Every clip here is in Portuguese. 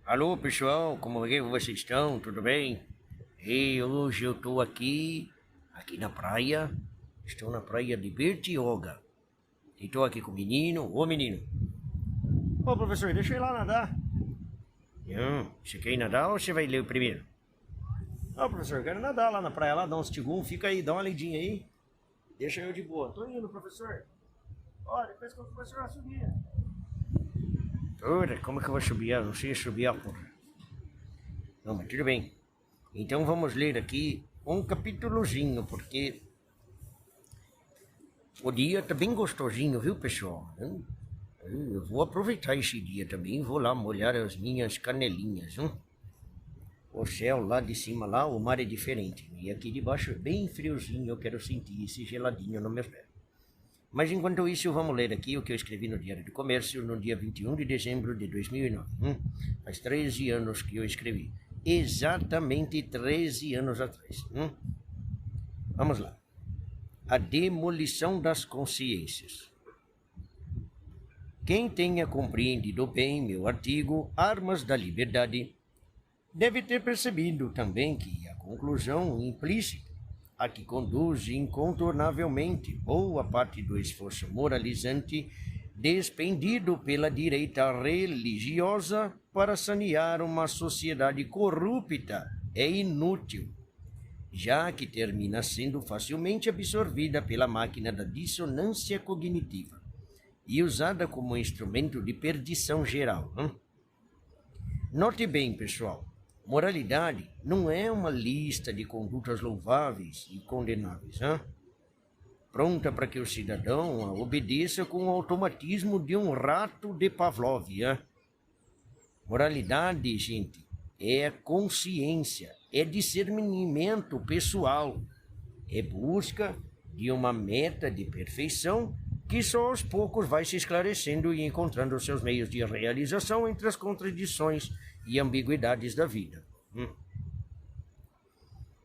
Alô pessoal, como é que vocês estão? Tudo bem? E hoje eu estou aqui na praia. Estou na praia de Bertioga. E estou aqui com o menino. Ô menino. Ô professor, deixa eu ir lá nadar. Você quer ir nadar ou você vai ler o primeiro? Ô professor, eu quero nadar lá na praia, lá, dar uns tigum. Fica aí, dá uma lidinha aí. Deixa eu de boa. Tô indo, professor. Ó, depois que o professor vai subir. Ora, como é que eu vou subir? Eu não sei subir, porra. Não, mas tudo bem. Então vamos ler aqui um capítulozinho, porque o dia tá bem gostosinho, viu, pessoal? Eu vou aproveitar esse dia também, vou lá molhar as minhas canelinhas, O céu lá de cima, lá, o mar é diferente. E aqui de baixo é bem friozinho, eu quero sentir esse geladinho no meu pé. Mas enquanto isso, vamos ler aqui o que eu escrevi no Diário do Comércio no dia 21 de dezembro de 2009. Faz 13 anos que eu escrevi. Exatamente 13 anos atrás. Vamos lá. A demolição das consciências. Quem tenha compreendido bem meu artigo Armas da Liberdade deve ter percebido também que a conclusão implícita a que conduz incontornavelmente boa parte do esforço moralizante despendido pela direita religiosa para sanear uma sociedade corrupta é inútil, já que termina sendo facilmente absorvida pela máquina da dissonância cognitiva e usada como instrumento de perdição geral. Note bem, pessoal, moralidade não é uma lista de condutas louváveis e condenáveis, pronta para que o cidadão a obedeça com o automatismo de um rato de Pavlov. Moralidade, gente, é consciência, é discernimento pessoal, é busca de uma meta de perfeição que só aos poucos vai se esclarecendo e encontrando seus meios de realização entre as contradições e ambiguidades da vida.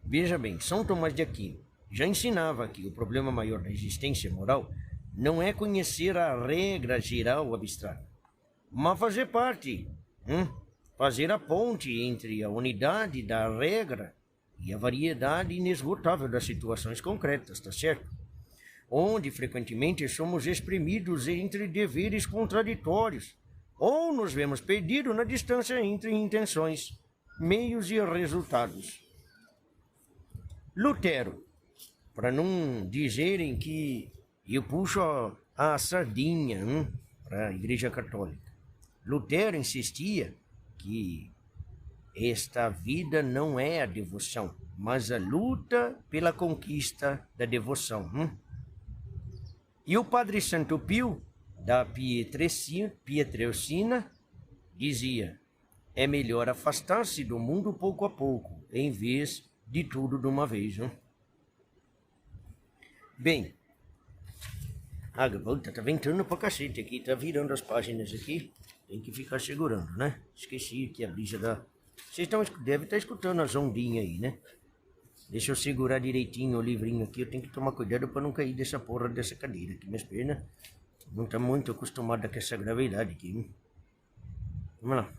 Veja bem, São Tomás de Aquino já ensinava que o problema maior da existência moral não é conhecer a regra geral abstrata, mas fazer parte, fazer a ponte entre a unidade da regra e a variedade inesgotável das situações concretas, tá certo? Onde frequentemente somos exprimidos entre deveres contraditórios, ou nos vemos perdidos na distância entre intenções, meios e resultados. Lutero, para não dizerem que eu puxo a sardinha para a Igreja Católica, Lutero insistia que esta vida não é a devoção, mas a luta pela conquista da devoção. E o Padre Santo Pio, da Pietrelcina, dizia: é melhor afastar-se do mundo pouco a pouco, em vez de tudo de uma vez. Bem, tá ventando pra cacete aqui, tá virando as páginas aqui, tem que ficar segurando, né? Esqueci que a brisa da... Vocês devem estar escutando as ondinhas aí, né? Deixa eu segurar direitinho o livrinho aqui. Eu tenho que tomar cuidado para não cair dessa porra dessa cadeira aqui. Minhas pernas não estão muito acostumadas com essa gravidade aqui. Vamos lá.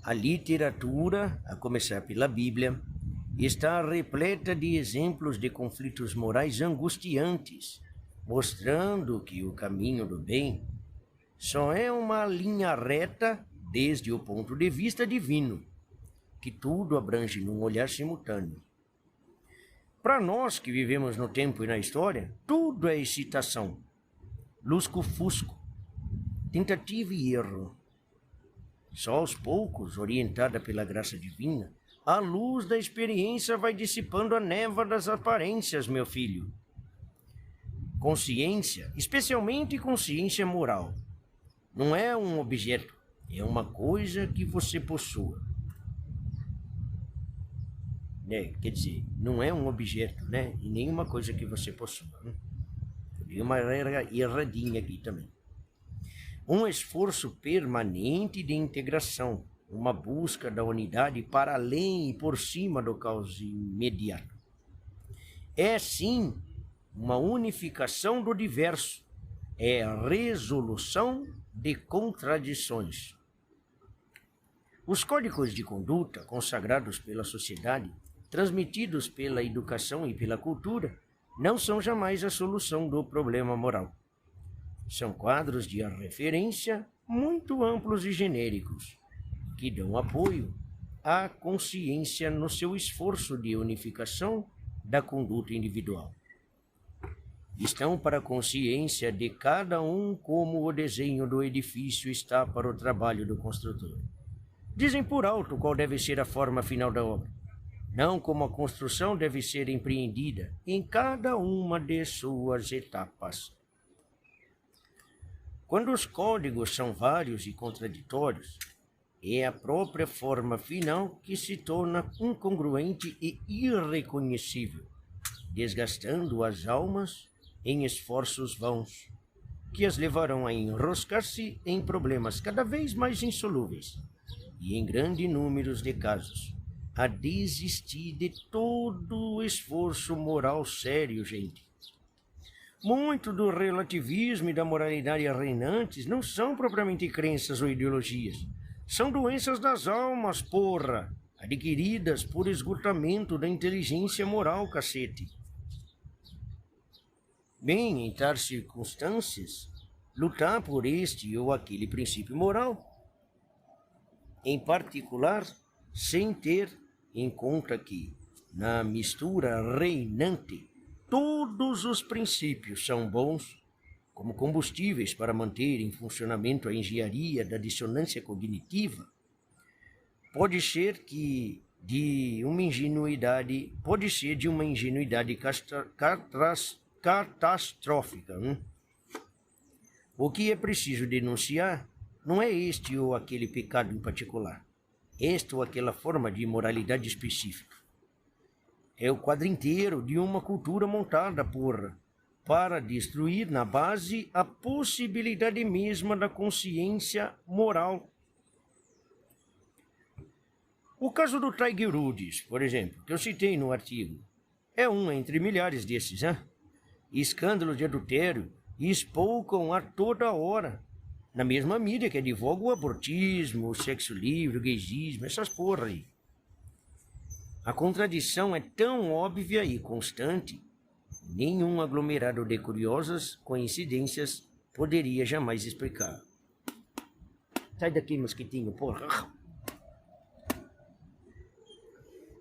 A literatura, a começar pela Bíblia, está repleta de exemplos de conflitos morais angustiantes, mostrando que o caminho do bem só é uma linha reta desde o ponto de vista divino, que tudo abrange num olhar simultâneo. Para nós que vivemos no tempo e na história, tudo é excitação, lusco-fusco, tentativa e erro. Só aos poucos, orientada pela graça divina, a luz da experiência vai dissipando a névoa das aparências, meu filho. Consciência, especialmente consciência moral, não é um objeto, é uma coisa que você possua. Quer dizer, não é um objeto, né? E nenhuma coisa que você possua. Tem uma erradinha aqui também. Um esforço permanente de integração, uma busca da unidade para além e por cima do caos imediato. É sim uma unificação do diverso, é a resolução de contradições. Os códigos de conduta consagrados pela sociedade, transmitidos pela educação e pela cultura, não são jamais a solução do problema moral. São quadros de referência muito amplos e genéricos, que dão apoio à consciência no seu esforço de unificação da conduta individual. Estão para a consciência de cada um como o desenho do edifício está para o trabalho do construtor. Dizem por alto qual deve ser a forma final da obra, não como a construção deve ser empreendida em cada uma de suas etapas. Quando os códigos são vários e contraditórios, é a própria forma final que se torna incongruente e irreconhecível, desgastando as almas em esforços vãos, que as levarão a enroscar-se em problemas cada vez mais insolúveis e, em grande número de casos, a desistir de todo o esforço moral sério, gente. Muito do relativismo e da moralidade reinantes não são propriamente crenças ou ideologias. São doenças das almas, porra, adquiridas por esgotamento da inteligência moral, cacete. Bem, em tais circunstâncias, lutar por este ou aquele princípio moral, em particular, sem ter em conta que, na mistura reinante, todos os princípios são bons como combustíveis para manter em funcionamento a engenharia da dissonância cognitiva, pode ser de uma ingenuidade catastrófica. O que é preciso denunciar não é este ou aquele pecado em particular, esta ou aquela forma de imoralidade específica. É o quadro inteiro de uma cultura montada, porra, para destruir na base a possibilidade mesma da consciência moral. O caso do Tiger Woods, por exemplo, que eu citei no artigo, é um entre milhares desses, hein? Escândalos de adultério espoucam a toda hora, na mesma mídia que advoga o abortismo, o sexo livre, o gaysismo, essas porra aí. A contradição é tão óbvia e constante, nenhum aglomerado de curiosas coincidências poderia jamais explicar. Sai daqui, mosquitinho, porra.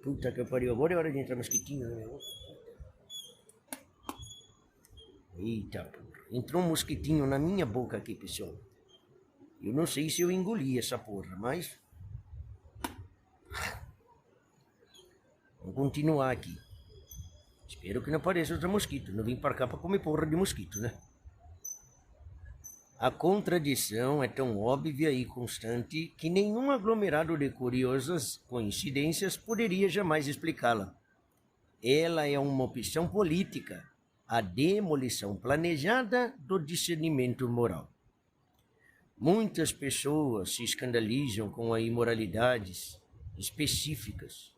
Puta que pariu, agora é hora de entrar mosquitinho no negócio. Eita, porra. Entrou um mosquitinho na minha boca aqui, pessoal. Eu não sei se eu engoli essa porra, mas... Vamos continuar aqui. Espero que não apareça outro mosquito. Não vim para cá para comer porra de mosquito, né? A contradição é tão óbvia e constante que nenhum aglomerado de curiosas coincidências poderia jamais explicá-la. Ela é uma opção política, a demolição planejada do discernimento moral. Muitas pessoas se escandalizam com as imoralidades específicas,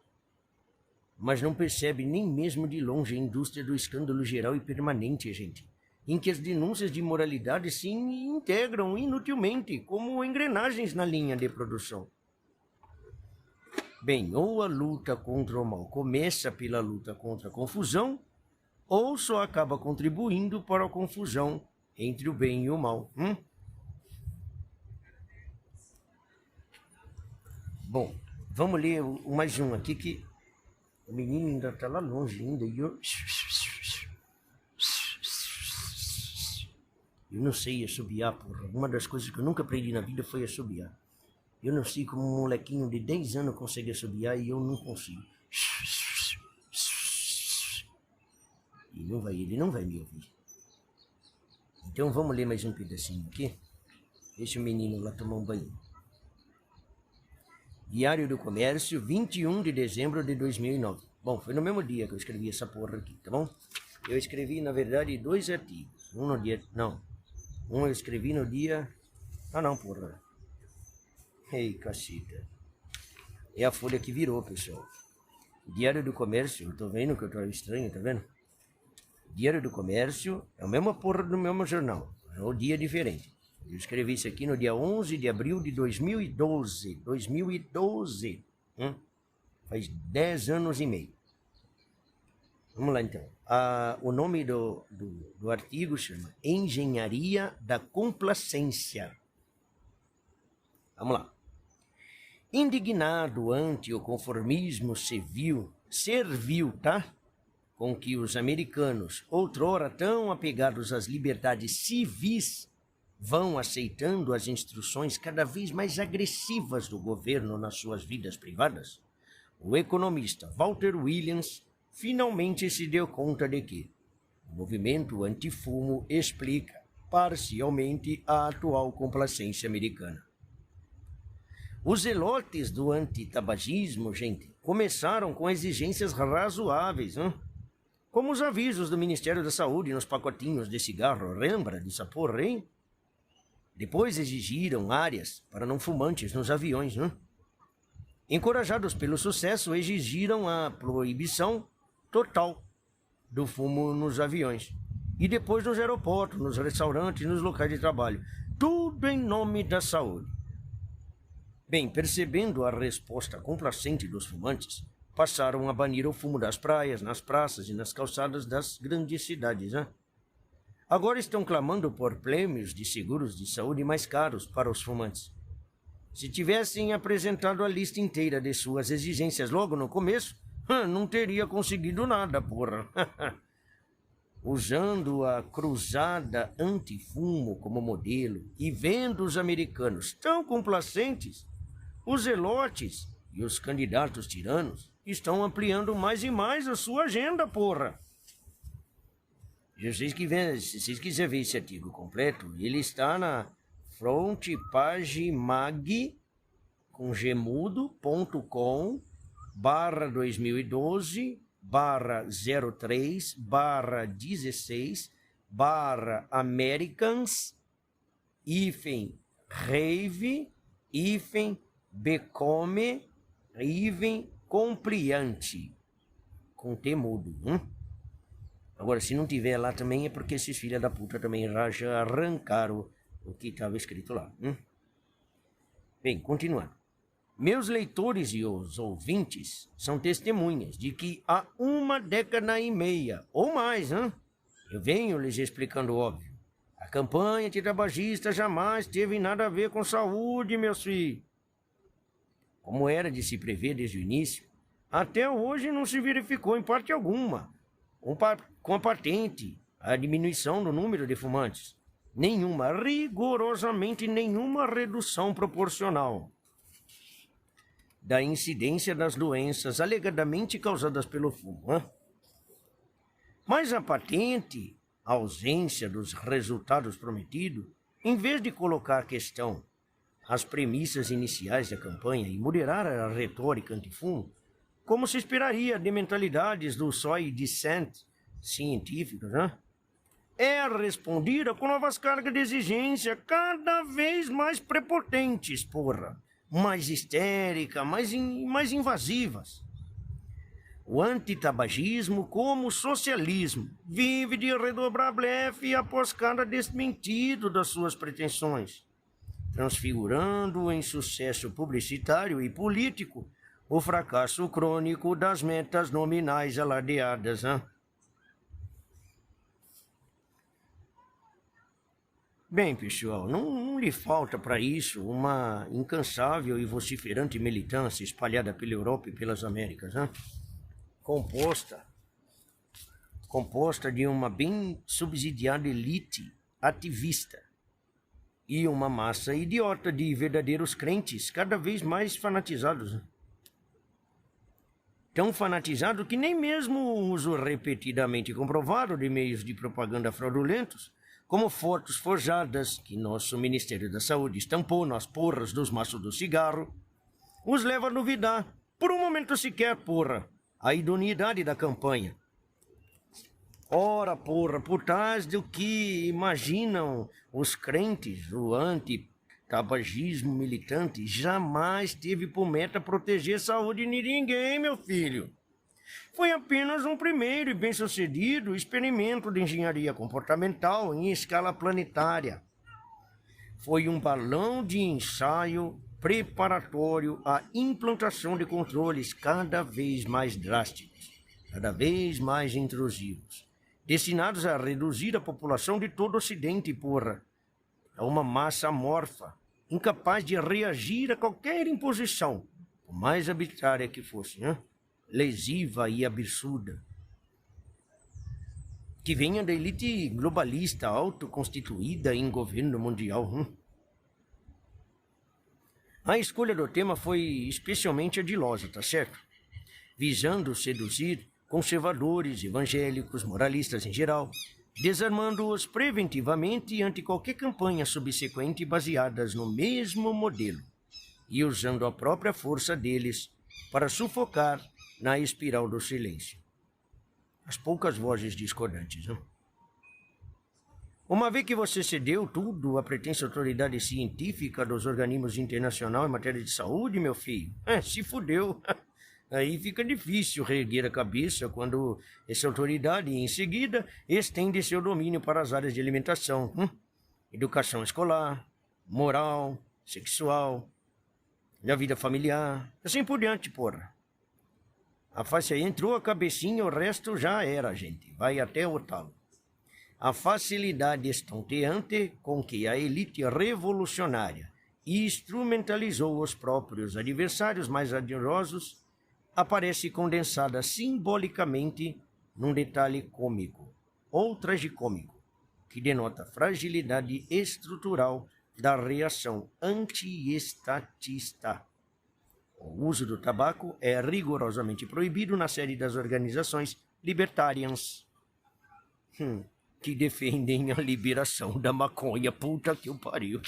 mas não percebem nem mesmo de longe a indústria do escândalo geral e permanente, gente, em que as denúncias de imoralidade se integram inutilmente como engrenagens na linha de produção. Bem, ou a luta contra o mal começa pela luta contra a confusão, ou só acaba contribuindo para a confusão entre o bem e o mal. Bom, vamos ler mais um aqui que o menino ainda está lá longe ainda e eu não sei assobiar, porra. Uma das coisas que eu nunca aprendi na vida foi assobiar. Eu não sei como um molequinho de 10 anos consegue assobiar e eu não consigo. E ele não vai me ouvir. Então vamos ler mais um pedacinho aqui. Deixa o menino lá tomar um banho. Diário do Comércio, 21 de dezembro de 2009. Bom, foi no mesmo dia que eu escrevi essa porra aqui, tá bom? Eu escrevi, na verdade, 2 artigos. Um no dia... Não. Um eu escrevi no dia... Ah, não, porra. Ei, caceta. É a folha que virou, pessoal. Diário do Comércio, eu tô vendo que eu tô estranho, tá vendo? Diário do Comércio é a mesma porra do mesmo jornal. É um dia diferente. Eu escrevi isso aqui no dia 11 de abril de 2012. 2012. Faz 10 anos e meio. Vamos lá, então. O nome do artigo chama Engenharia da Complacência. Vamos lá. Indignado ante o conformismo servil, tá? Com que os americanos, outrora tão apegados às liberdades civis, vão aceitando as instruções cada vez mais agressivas do governo nas suas vidas privadas, o economista Walter Williams finalmente se deu conta de que o movimento antifumo explica parcialmente a atual complacência americana. Os zelotes do antitabagismo, gente, começaram com exigências razoáveis, como os avisos do Ministério da Saúde nos pacotinhos de cigarro, lembra dessa porra, hein? Depois exigiram áreas para não fumantes nos aviões, Encorajados pelo sucesso, exigiram a proibição total do fumo nos aviões. E depois nos aeroportos, nos restaurantes, nos locais de trabalho. Tudo em nome da saúde. Bem, percebendo a resposta complacente dos fumantes, passaram a banir o fumo das praias, nas praças e nas calçadas das grandes cidades, Agora estão clamando por prêmios de seguros de saúde mais caros para os fumantes. Se tivessem apresentado a lista inteira de suas exigências logo no começo, não teria conseguido nada, porra. Usando a cruzada antifumo como modelo e vendo os americanos tão complacentes, os zelotes e os candidatos tiranos estão ampliando mais e mais a sua agenda, porra. Se vocês quiserem ver esse artigo completo, ele está na frontpagimag com gemudo.com/2012/03/16/Americans rave become compliante com T mudo, Agora, se não tiver lá também é porque esses filha da puta também já arrancaram o que estava escrito lá. Bem, continuando. Meus leitores e os ouvintes são testemunhas de que há 1,5 décadas ou mais, eu venho lhes explicando o óbvio. A campanha antitabagista jamais teve nada a ver com saúde, meus filhos. Como era de se prever desde o início, até hoje não se verificou em parte alguma, com a patente, a diminuição do número de fumantes. Rigorosamente nenhuma redução proporcional da incidência das doenças alegadamente causadas pelo fumo. Mas a patente, a ausência dos resultados prometidos, em vez de colocar a questão às premissas iniciais da campanha e moderar a retórica antifumo, como se esperaria de mentalidades do soi dissent científicos, é respondida com novas cargas de exigência cada vez mais prepotentes, porra, mais histéricas, mais invasivas. O antitabagismo, como o socialismo, vive de redobrar blefe após cada desmentido das suas pretensões, transfigurando em sucesso publicitário e político o fracasso crônico das metas nominais alardeadas. Bem, pessoal, não lhe falta para isso uma incansável e vociferante militância espalhada pela Europa e pelas Américas, composta de uma bem subsidiada elite ativista e uma massa idiota de verdadeiros crentes cada vez mais fanatizados. Tão fanatizado que nem mesmo o uso repetidamente comprovado de meios de propaganda fraudulentos, como fotos forjadas que nosso Ministério da Saúde estampou nas porras dos maços do cigarro, os leva a duvidar, por um momento sequer, porra, a idoneidade da campanha. Ora, porra, por trás do que imaginam os crentes, o antitabagismo militante jamais teve por meta proteger a saúde de ninguém, meu filho. Foi apenas um primeiro e bem-sucedido experimento de engenharia comportamental em escala planetária. foi um balão de ensaio preparatório à implantação de controles cada vez mais drásticos, cada vez mais intrusivos, destinados a reduzir a população de todo o Ocidente, a uma massa amorfa, incapaz de reagir a qualquer imposição, por mais arbitrária que fosse, lesiva e absurda, que venha da elite globalista autoconstituída em governo mundial. A escolha do tema foi especialmente ardilosa, tá certo? Visando seduzir conservadores, evangélicos, moralistas em geral, desarmando-os preventivamente ante qualquer campanha subsequente baseadas no mesmo modelo e usando a própria força deles para sufocar na espiral do silêncio as poucas vozes discordantes. Uma vez que você cedeu tudo à pretensa autoridade científica dos organismos internacionais em matéria de saúde, meu filho, se fudeu. Aí fica difícil reerguer a cabeça quando essa autoridade, em seguida, estende seu domínio para as áreas de alimentação, educação escolar, moral, sexual, da vida familiar, assim por diante, A face aí entrou a cabecinha, o resto já era, gente. Vai até o talo. A facilidade estonteante com que a elite revolucionária instrumentalizou os próprios adversários mais ardorosos aparece condensada simbolicamente num detalhe cômico ou tragicômico, que denota fragilidade estrutural da reação antiestatista. O uso do tabaco é rigorosamente proibido na série das organizações libertarians, que defendem a liberação da maconha. Puta que o pariu.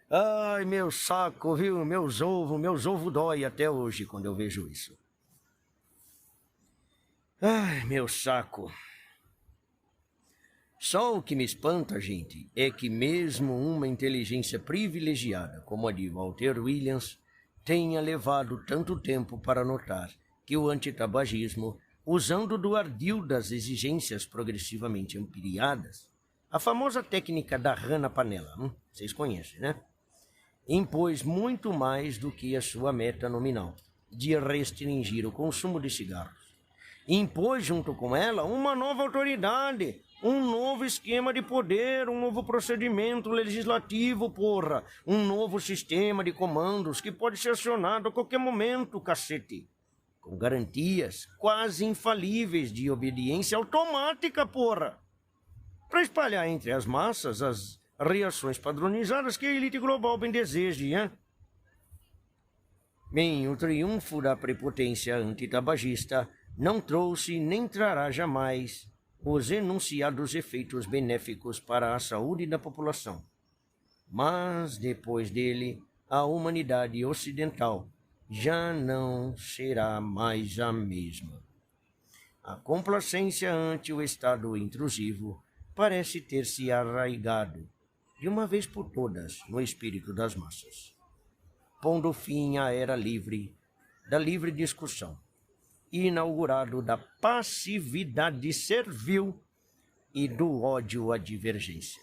Ai, meu saco, viu? Meus ovos dói até hoje quando eu vejo isso. Ai, meu saco. Só o que me espanta, gente, é que mesmo uma inteligência privilegiada como a de Walter Williams tenha levado tanto tempo para notar que o antitabagismo, usando do ardil das exigências progressivamente ampliadas, a famosa técnica da rã na panela, vocês conhecem, né? Impôs muito mais do que a sua meta nominal, de restringir o consumo de cigarros. Impôs junto com ela uma nova autoridade, um novo esquema de poder, um novo procedimento legislativo, um novo sistema de comandos que pode ser acionado a qualquer momento, cacete, com garantias quase infalíveis de obediência automática, para espalhar entre as massas as reações padronizadas que a elite global bem deseje, Bem, o triunfo da prepotência antitabagista não trouxe nem trará jamais os enunciados efeitos benéficos para a saúde da população. Mas, depois dele, a humanidade ocidental já não será mais a mesma. A complacência ante o estado intrusivo parece ter se arraigado, de uma vez por todas, no espírito das massas, pondo fim à era livre, da livre discussão, inaugurado da passividade servil e do ódio à divergência.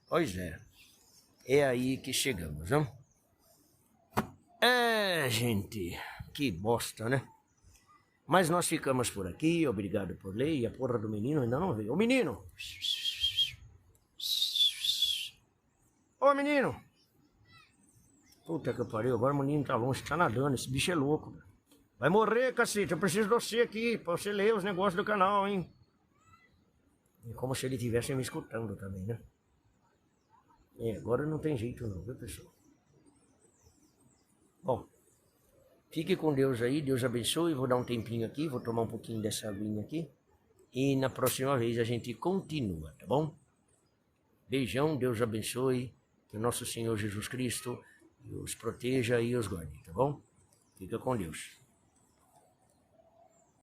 Pois é aí que chegamos, não? Gente, que bosta, né? Mas nós ficamos por aqui, obrigado por ler, e a porra do menino ainda não veio. Ô menino! Ô menino! Puta que pariu, agora o menino tá longe, tá nadando, esse bicho é louco. Vai morrer, cacete, eu preciso de você aqui, pra você ler os negócios do canal, hein? É como se ele estivesse me escutando também, né? Agora não tem jeito não, viu, pessoal? Bom, fique com Deus aí, Deus abençoe, vou dar um tempinho aqui, vou tomar um pouquinho dessa aguinha aqui. E na próxima vez a gente continua, tá bom? Beijão, Deus abençoe, que o nosso Senhor Jesus Cristo os proteja e os guarde, tá bom? Fica com Deus.